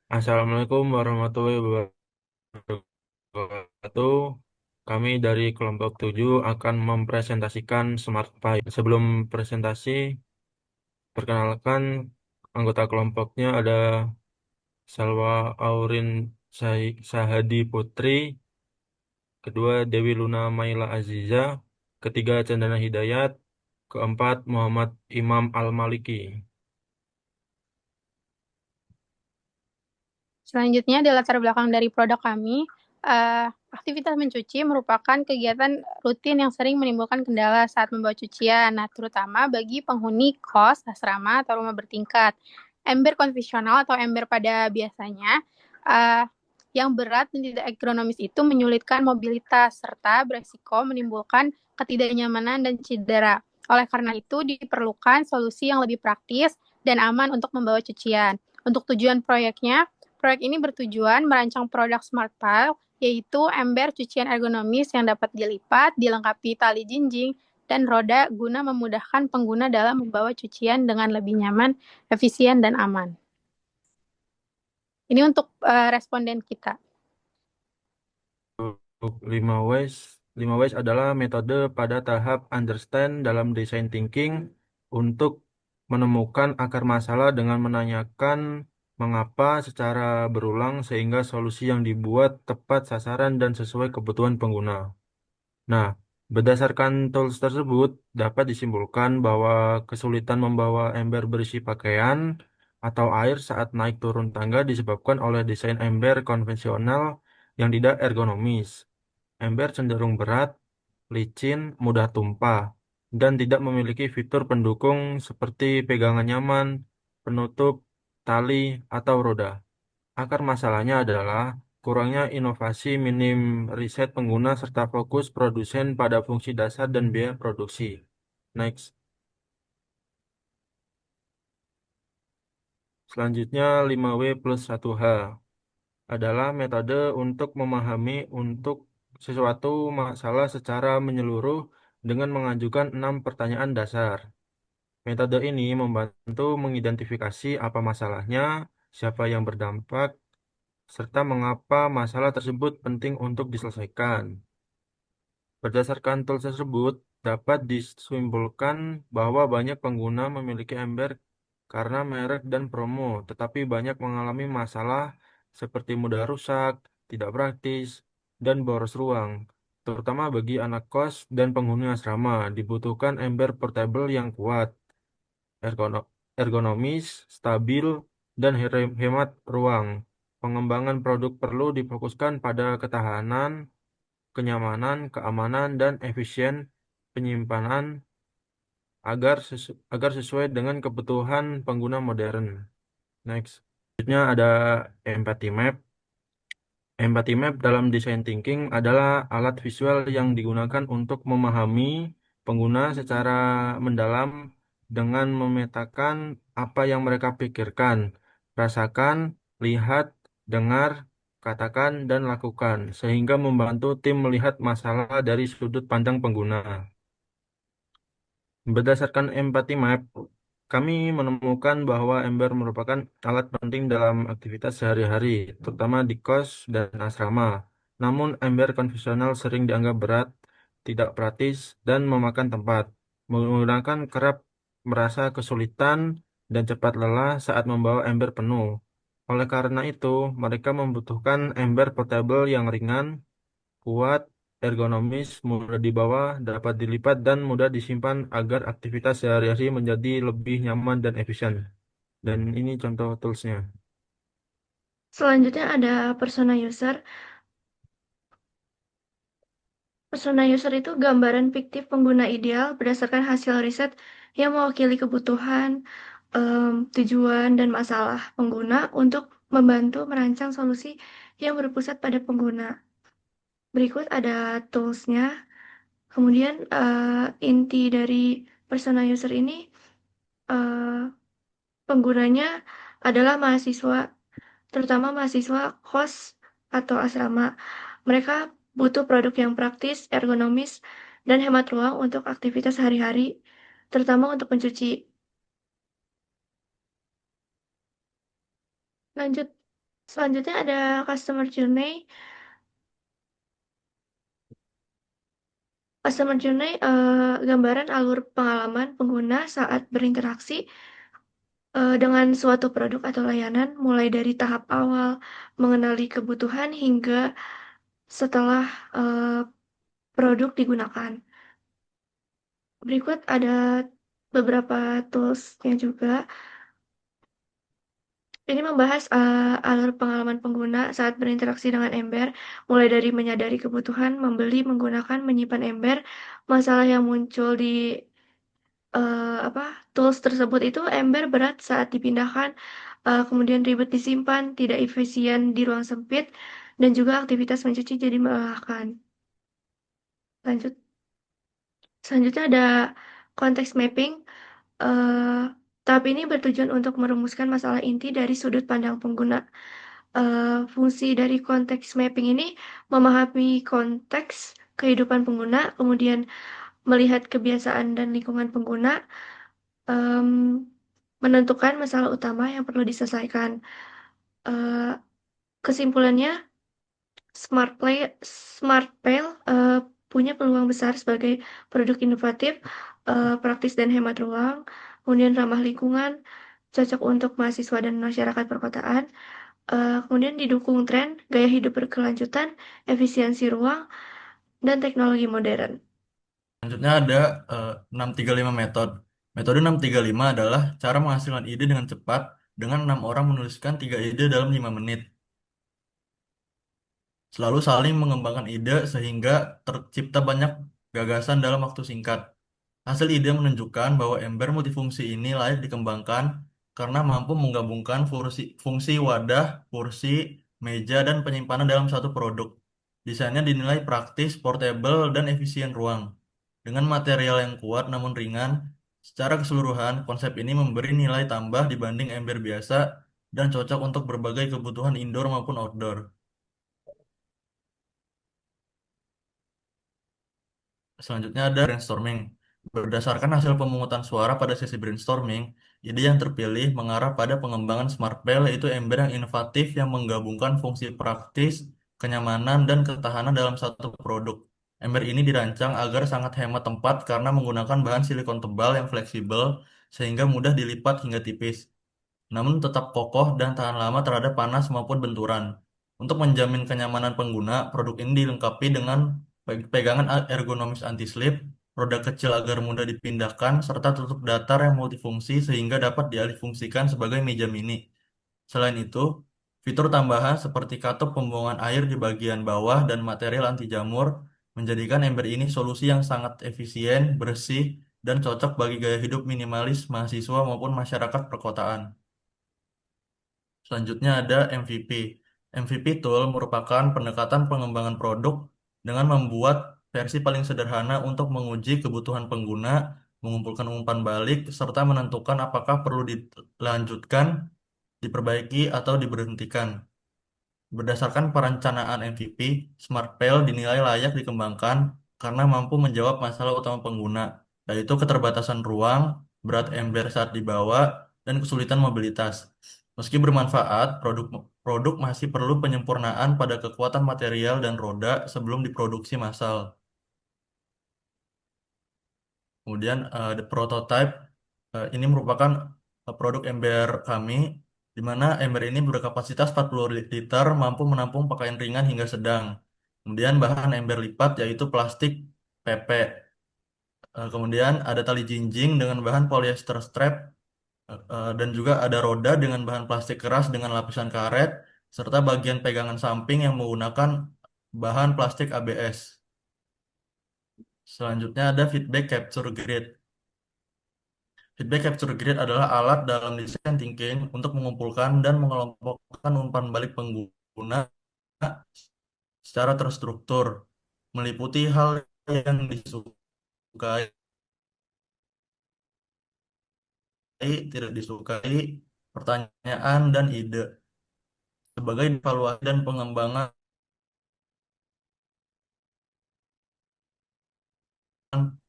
Assalamualaikum warahmatullahi wabarakatuh. Kami dari kelompok 7 akan mempresentasikan Smart Pipe. Sebelum presentasi, perkenalkan anggota kelompoknya ada Salwa Aurin Sahadi Putri, kedua Dewi Luna Maila Aziza, ketiga Chandana Hidayat, keempat Muhammad Imam Al-Maliki. Selanjutnya, di latar belakang dari produk kami, aktivitas mencuci merupakan kegiatan rutin yang sering menimbulkan kendala saat membawa cucian, nah, terutama bagi penghuni kos, asrama, atau rumah bertingkat. Ember konvensional atau ember pada biasanya yang berat dan tidak ergonomis itu menyulitkan mobilitas serta beresiko menimbulkan ketidaknyamanan dan cedera. Oleh karena itu, diperlukan solusi yang lebih praktis dan aman untuk membawa cucian. Untuk tujuan proyeknya, proyek ini bertujuan merancang produk Smart Pile, yaitu ember cucian ergonomis yang dapat dilipat, dilengkapi tali jinjing, dan roda guna memudahkan pengguna dalam membawa cucian dengan lebih nyaman, efisien, dan aman. Ini untuk responden kita. 5 ways. 5 ways adalah metode pada tahap understand dalam design thinking untuk menemukan akar masalah dengan menanyakan mengapa secara berulang sehingga solusi yang dibuat tepat sasaran dan sesuai kebutuhan pengguna. Nah, berdasarkan tools tersebut dapat disimpulkan bahwa kesulitan membawa ember berisi pakaian atau air saat naik turun tangga disebabkan oleh desain ember konvensional yang tidak ergonomis. Ember cenderung berat, licin, mudah tumpah, dan tidak memiliki fitur pendukung seperti pegangan nyaman, penutup, tali, atau roda. Akar masalahnya adalah kurangnya inovasi, minim riset pengguna, serta fokus produsen pada fungsi dasar dan biaya produksi. Next. Selanjutnya 5W plus 1H adalah metode untuk memahami untuk sesuatu masalah secara menyeluruh dengan mengajukan 6 pertanyaan dasar. Metode ini membantu mengidentifikasi apa masalahnya, siapa yang berdampak, serta mengapa masalah tersebut penting untuk diselesaikan. Berdasarkan tools tersebut, dapat disimpulkan bahwa banyak pengguna memiliki ember karena merek dan promo, tetapi banyak mengalami masalah seperti mudah rusak, tidak praktis, dan boros ruang. Terutama bagi anak kos dan penghuni asrama, dibutuhkan ember portable yang kuat, ergono- ergonomis, stabil, dan hemat ruang. Pengembangan produk perlu difokuskan pada ketahanan, kenyamanan, keamanan, dan efisien penyimpanan agar sesuai dengan kebutuhan pengguna modern. Next. Selanjutnya ada empathy map. Empathy map dalam design thinking adalah alat visual yang digunakan untuk memahami pengguna secara mendalam dengan memetakan apa yang mereka pikirkan, rasakan, lihat, dengar, katakan, dan lakukan, sehingga membantu tim melihat masalah dari sudut pandang pengguna. Berdasarkan empathy map, kami menemukan bahwa Ember merupakan alat penting dalam aktivitas sehari-hari, terutama di kos dan asrama. Namun, Ember konvensional sering dianggap berat, tidak praktis, dan memakan tempat. Menggunakan kerap merasa kesulitan dan cepat lelah saat membawa Ember penuh. Oleh karena itu, mereka membutuhkan Ember portable yang ringan, kuat, ergonomis, mudah dibawa, dapat dilipat, dan mudah disimpan agar aktivitas sehari-hari menjadi lebih nyaman dan efisien. Dan ini contoh toolsnya. Selanjutnya ada persona user. Persona user itu gambaran fiktif pengguna ideal berdasarkan hasil riset yang mewakili kebutuhan, tujuan, dan masalah pengguna untuk membantu merancang solusi yang berpusat pada pengguna. Berikut ada tools-nya. Kemudian inti dari persona user ini penggunanya adalah mahasiswa, terutama mahasiswa kos atau asrama. Mereka butuh produk yang praktis, ergonomis, dan hemat ruang untuk aktivitas sehari-hari, terutama untuk mencuci. Lanjut. Selanjutnya ada customer journey. Customer journey, gambaran alur pengalaman pengguna saat berinteraksi dengan suatu produk atau layanan, mulai dari tahap awal mengenali kebutuhan hingga setelah produk digunakan. Berikut ada beberapa tools-nya juga. Ini membahas alur pengalaman pengguna saat berinteraksi dengan Ember, mulai dari menyadari kebutuhan, membeli, menggunakan, menyimpan Ember, masalah yang muncul di tools tersebut itu Ember berat saat dipindahkan, kemudian ribet disimpan, tidak efisien di ruang sempit, dan juga aktivitas mencuci jadi melelahkan. Lanjut, selanjutnya ada konteks mapping. Eh, Tahap ini bertujuan untuk merumuskan masalah inti dari sudut pandang pengguna. Fungsi dari konteks mapping ini memahami konteks kehidupan pengguna, kemudian melihat kebiasaan dan lingkungan pengguna, em, menentukan masalah utama yang perlu diselesaikan. Eh, Kesimpulannya, Smart Pale punya peluang besar sebagai produk inovatif, praktis dan hemat ruang, kemudian ramah lingkungan, cocok untuk mahasiswa dan masyarakat perkotaan, kemudian didukung tren, gaya hidup berkelanjutan, efisiensi ruang, dan teknologi modern. Selanjutnya ada 635 metode. Metode 635 adalah cara menghasilkan ide dengan cepat dengan 6 orang menuliskan 3 ide dalam 5 menit. Selalu saling mengembangkan ide sehingga tercipta banyak gagasan dalam waktu singkat. Hasil ide menunjukkan bahwa ember multifungsi ini layak dikembangkan karena mampu menggabungkan fungsi wadah, kursi, meja, dan penyimpanan dalam satu produk. Desainnya dinilai praktis, portable, dan efisien ruang. Dengan material yang kuat namun ringan, secara keseluruhan konsep ini memberi nilai tambah dibanding ember biasa dan cocok untuk berbagai kebutuhan indoor maupun outdoor. Selanjutnya ada brainstorming. Berdasarkan hasil pemungutan suara pada sesi brainstorming, ide yang terpilih mengarah pada pengembangan Smart Bell, yaitu ember yang inovatif yang menggabungkan fungsi praktis, kenyamanan, dan ketahanan dalam satu produk. Ember ini dirancang agar sangat hemat tempat karena menggunakan bahan silikon tebal yang fleksibel sehingga mudah dilipat hingga tipis, namun tetap kokoh dan tahan lama terhadap panas maupun benturan. Untuk menjamin kenyamanan pengguna, produk ini dilengkapi dengan pegangan ergonomis anti-slip, roda kecil agar mudah dipindahkan, serta tutup datar yang multifungsi sehingga dapat dialihfungsikan sebagai meja mini. Selain itu, fitur tambahan seperti katup pembuangan air di bagian bawah dan material anti jamur menjadikan ember ini solusi yang sangat efisien, bersih, dan cocok bagi gaya hidup minimalis mahasiswa maupun masyarakat perkotaan. Selanjutnya ada MVP. MVP Tool merupakan pendekatan pengembangan produk dengan membuat versi paling sederhana untuk menguji kebutuhan pengguna, mengumpulkan umpan balik, serta menentukan apakah perlu dilanjutkan, diperbaiki, atau diberhentikan. Berdasarkan perencanaan MVP, SmartPail dinilai layak dikembangkan karena mampu menjawab masalah utama pengguna, yaitu keterbatasan ruang, berat ember saat dibawa, dan kesulitan mobilitas. Meski bermanfaat, produk masih perlu penyempurnaan pada kekuatan material dan roda sebelum diproduksi massal. Kemudian the prototype ini merupakan produk ember kami, di mana ember ini berkapasitas 40 liter, mampu menampung pakaian ringan hingga sedang. Kemudian bahan ember lipat yaitu plastik PP. Kemudian ada tali jinjing dengan bahan polyester strap, dan juga ada roda dengan bahan plastik keras dengan lapisan karet, serta bagian pegangan samping yang menggunakan bahan plastik ABS. Selanjutnya ada feedback capture grid. Feedback capture grid adalah alat dalam design thinking untuk mengumpulkan dan mengelompokkan umpan balik pengguna secara terstruktur, meliputi hal yang disukai, tidak disukai, pertanyaan, dan ide, sebagai evaluasi dan pengembangan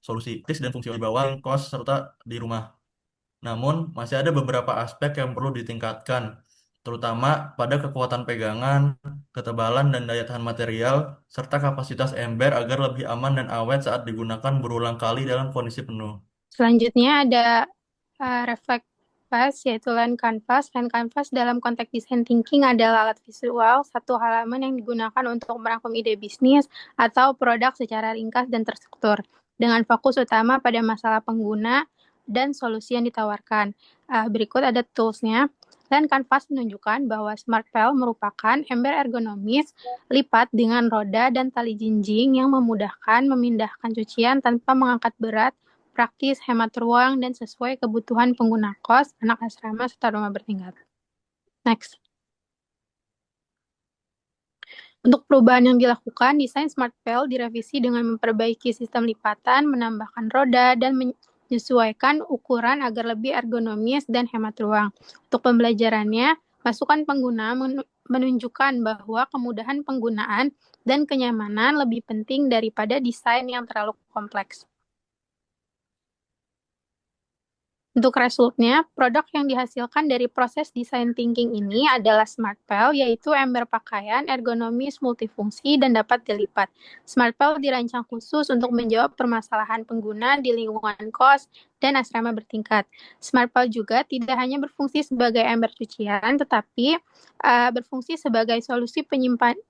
solusi praktis dan fungsi di bawah kos serta di rumah. Namun, masih ada beberapa aspek yang perlu ditingkatkan, terutama pada kekuatan pegangan, ketebalan dan daya tahan material, serta kapasitas ember agar lebih aman dan awet saat digunakan berulang kali dalam kondisi penuh. Selanjutnya ada reflect pass, yaitu line canvas. Line canvas dalam konteks design thinking adalah alat visual, satu halaman yang digunakan untuk merangkum ide bisnis atau produk secara ringkas dan terstruktur, dengan fokus utama pada masalah pengguna dan solusi yang ditawarkan. Berikut ada toolsnya. Line canvas menunjukkan bahwa SmartPal merupakan ember ergonomis lipat dengan roda dan tali jinjing yang memudahkan memindahkan cucian tanpa mengangkat berat, praktis, hemat ruang, dan sesuai kebutuhan pengguna kos, anak asrama, serta rumah bertingkat. Next. Untuk perubahan yang dilakukan, desain SmartPal direvisi dengan memperbaiki sistem lipatan, menambahkan roda, dan menyesuaikan ukuran agar lebih ergonomis dan hemat ruang. Untuk pembelajarannya, masukan pengguna menunjukkan bahwa kemudahan penggunaan dan kenyamanan lebih penting daripada desain yang terlalu kompleks. Untuk resultnya, produk yang dihasilkan dari proses design thinking ini adalah SmartPal, yaitu ember pakaian ergonomis multifungsi dan dapat dilipat. SmartPal dirancang khusus untuk menjawab permasalahan pengguna di lingkungan kos dan asrama bertingkat. SmartPal juga tidak hanya berfungsi sebagai ember cucian, tetapi berfungsi sebagai solusi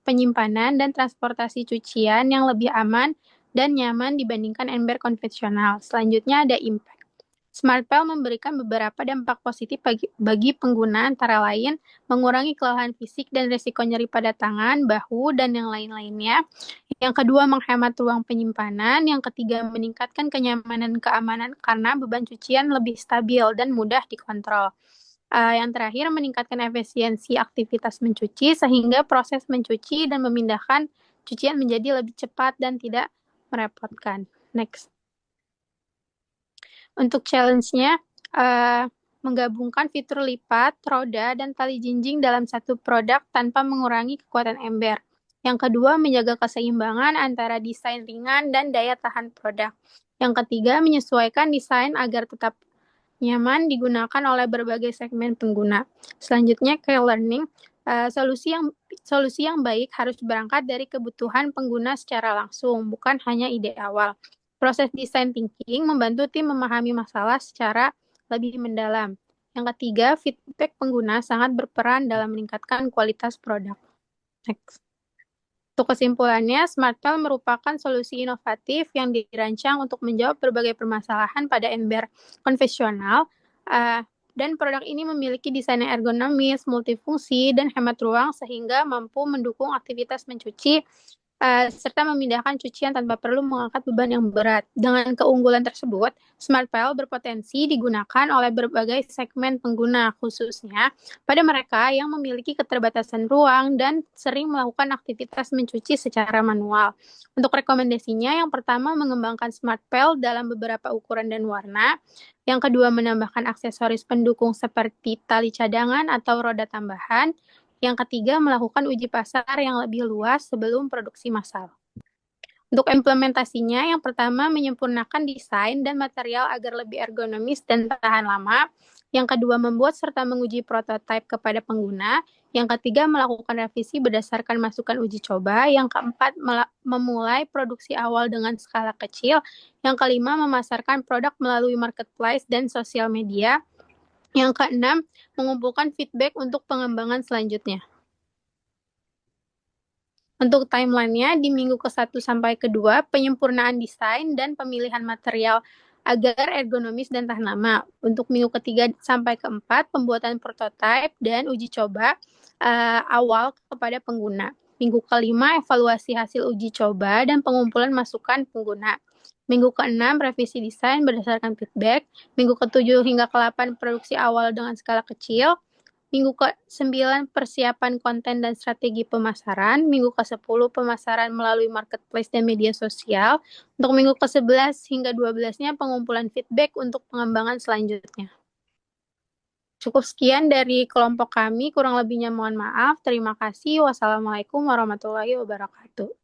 penyimpanan dan transportasi cucian yang lebih aman dan nyaman dibandingkan ember konvensional. Selanjutnya ada impact. SmartPal memberikan beberapa dampak positif bagi pengguna, antara lain mengurangi kelelahan fisik dan risiko nyeri pada tangan, bahu, dan yang lain-lainnya. Yang kedua, menghemat ruang penyimpanan. Yang ketiga, meningkatkan kenyamanan dan keamanan karena beban cucian lebih stabil dan mudah dikontrol. Yang terakhir, meningkatkan efisiensi aktivitas mencuci sehingga proses mencuci dan memindahkan cucian menjadi lebih cepat dan tidak merepotkan. Next. Untuk challenge-nya, menggabungkan fitur lipat, roda, dan tali jinjing dalam satu produk tanpa mengurangi kekuatan ember. Yang kedua, menjaga keseimbangan antara desain ringan dan daya tahan produk. Yang ketiga, menyesuaikan desain agar tetap nyaman digunakan oleh berbagai segmen pengguna. Selanjutnya, K-learning. Solusi yang baik harus berangkat dari kebutuhan pengguna secara langsung, bukan hanya ide awal. Proses design thinking membantu tim memahami masalah secara lebih mendalam. Yang ketiga, feedback pengguna sangat berperan dalam meningkatkan kualitas produk. Next. Untuk kesimpulannya, SmartPal merupakan solusi inovatif yang dirancang untuk menjawab berbagai permasalahan pada ember konvensional, dan produk ini memiliki desain yang ergonomis, multifungsi, dan hemat ruang sehingga mampu mendukung aktivitas mencuci serta memindahkan cucian tanpa perlu mengangkat beban yang berat. Dengan keunggulan tersebut, SmartPal berpotensi digunakan oleh berbagai segmen pengguna, khususnya pada mereka yang memiliki keterbatasan ruang dan sering melakukan aktivitas mencuci secara manual. Untuk rekomendasinya, yang pertama mengembangkan SmartPal dalam beberapa ukuran dan warna. Yang kedua, menambahkan aksesoris pendukung seperti tali cadangan atau roda tambahan. Yang ketiga, melakukan uji pasar yang lebih luas sebelum produksi massal. Untuk implementasinya, yang pertama menyempurnakan desain dan material agar lebih ergonomis dan tahan lama. Yang kedua, membuat serta menguji prototipe kepada pengguna. Yang ketiga, melakukan revisi berdasarkan masukan uji coba. Yang keempat, memulai produksi awal dengan skala kecil. Yang kelima, memasarkan produk melalui marketplace dan sosial media. Yang keenam, mengumpulkan feedback untuk pengembangan selanjutnya. Untuk timeline-nya, di minggu ke-1 sampai ke-2, penyempurnaan desain dan pemilihan material agar ergonomis dan tahan lama. Untuk minggu ke-3 sampai ke-4, pembuatan prototipe dan uji coba awal kepada pengguna. Minggu ke-5, evaluasi hasil uji coba dan pengumpulan masukan pengguna. Minggu ke-6, revisi desain berdasarkan feedback. Minggu ke-7 hingga ke-8, produksi awal dengan skala kecil. Minggu ke-9, persiapan konten dan strategi pemasaran. Minggu ke-10, pemasaran melalui marketplace dan media sosial. Untuk minggu ke-11 hingga 12-nya, pengumpulan feedback untuk pengembangan selanjutnya. Cukup sekian dari kelompok kami, kurang lebihnya mohon maaf. Terima kasih. Wassalamualaikum warahmatullahi wabarakatuh.